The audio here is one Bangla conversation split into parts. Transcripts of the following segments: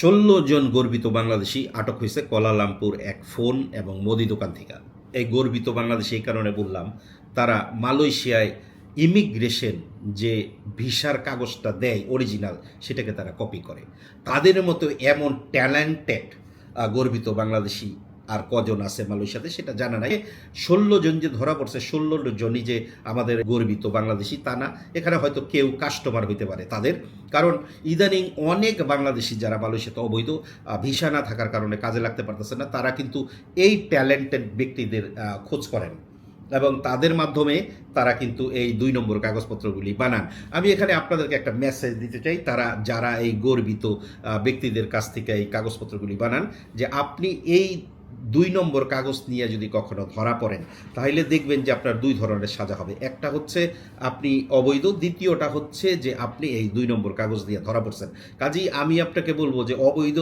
১৬ জন গর্বিত বাংলাদেশি আটক হয়েছে কুয়ালালামপুর এক ফোন এবং মুদি দোকান থেকে। এই গর্বিত বাংলাদেশি এই কারণে বললাম, তারা মালয়েশিয়ায় ইমিগ্রেশন যে ভিসার কাগজটা দেয় অরিজিনাল, সেটাকে তারা কপি করে। তাদের মতো এমন ট্যালেন্টেড গর্বিত বাংলাদেশি আর কজন আছে মালয়েশিয়াতে সেটা জানা নাই। ১৬ জন যে ধরা পড়ছে, ১৬ জনই যে আমাদের গর্বিত বাংলাদেশি তা না। এখানে হয়তো কেউ কাস্টমার হইতে পারে তাদের, কারণ ইদানিং অনেক বাংলাদেশি যারা মালয়েশিয়াতে অবৈধ ভিসা না থাকার কারণে কাজে লাগতে পারতেছে না, তারা কিন্তু এই ট্যালেন্টেড ব্যক্তিদের খোঁজ করেন এবং তাদের মাধ্যমে তারা কিন্তু এই ২ নম্বর কাগজপত্রগুলি বানান। আমি এখানে আপনাদেরকে একটা মেসেজ দিতে চাই, তারা যারা এই গর্বিত ব্যক্তিদের কাছ থেকে এই কাগজপত্রগুলি বানান, যে আপনি এই ২ নম্বর কাগজ নিয়ে যদি কখনো ধরা পড়েন, তাহলে দেখবেন যে আপনার ২ ধরনের সাজা হবে। একটা হচ্ছে আপনি অবৈধ, দ্বিতীয়টা হচ্ছে যে আপনি এই ২ নম্বর কাগজ দিয়ে ধরা পড়ছেন। কাজেই আমি আপনাকে বলবো যে অবৈধ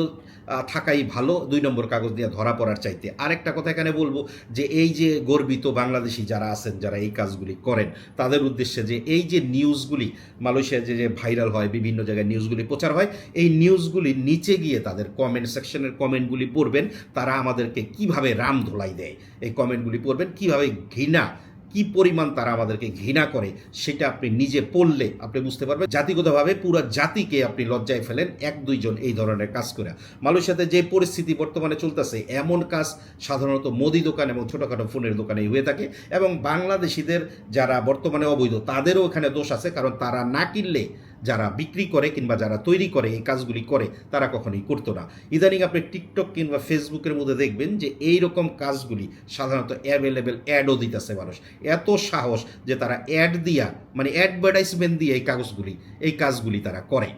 থাকাই ভালো ২ নম্বর কাগজ দিয়ে ধরা পড়ার চাইতে। আরেকটা কথা এখানে বলবো যে এই যে গর্বিত বাংলাদেশি যারা আছেন, যারা এই কাজগুলি করেন, তাদের উদ্দেশ্যে যে এই যে নিউজগুলি মালয়েশিয়ায় যে ভাইরাল হয়, বিভিন্ন জায়গায় নিউজগুলি প্রচার হয়, এই নিউজগুলি নিচে গিয়ে তাদের কমেন্ট সেকশনের কমেন্টগুলি পড়বেন। তারা আমাদেরকে কিভাবে রাম ধোলাই দেয়, এই কমেন্টগুলি পড়বেন। কিভাবে ঘৃণা, কি পরিমাণ তারা আমাদেরকে ঘৃণা করে, সেটা আপনি নিজে পড়লে আপনি বুঝতে পারবেন। জাতিগতভাবে পুরো জাতিকে আপনি লজ্জায় ফেলেন ১-২ জন এই ধরনের কাজ করে। মালয়েশিয়াতে যে পরিস্থিতি বর্তমানে চলতেছে, এমন কাজ সাধারণত মুদি দোকান এবং ছোটোখাটো ফোনের দোকানেই হয়ে থাকে। এবং বাংলাদেশিদের যারা বর্তমানে অবৈধ, তাদেরও এখানে দোষ আছে, কারণ তারা না কিনলে যারা বিক্রি করে কিংবা যারা তৈরি করে এই কাজগুলি করে, তারা কখনোই করতো না। ইদানিং আপনি টিকটক কিংবা ফেসবুকের মধ্যে দেখবেন যে এই রকম কাজগুলি সাধারণত অ্যাভেলেবেল অ্যাডও দিতেছে মানুষ। এত সাহস যে তারা অ্যাড দিয়া, মানে অ্যাডভার্টাইজমেন্ট দিয়ে এই কাজগুলি তারা করে।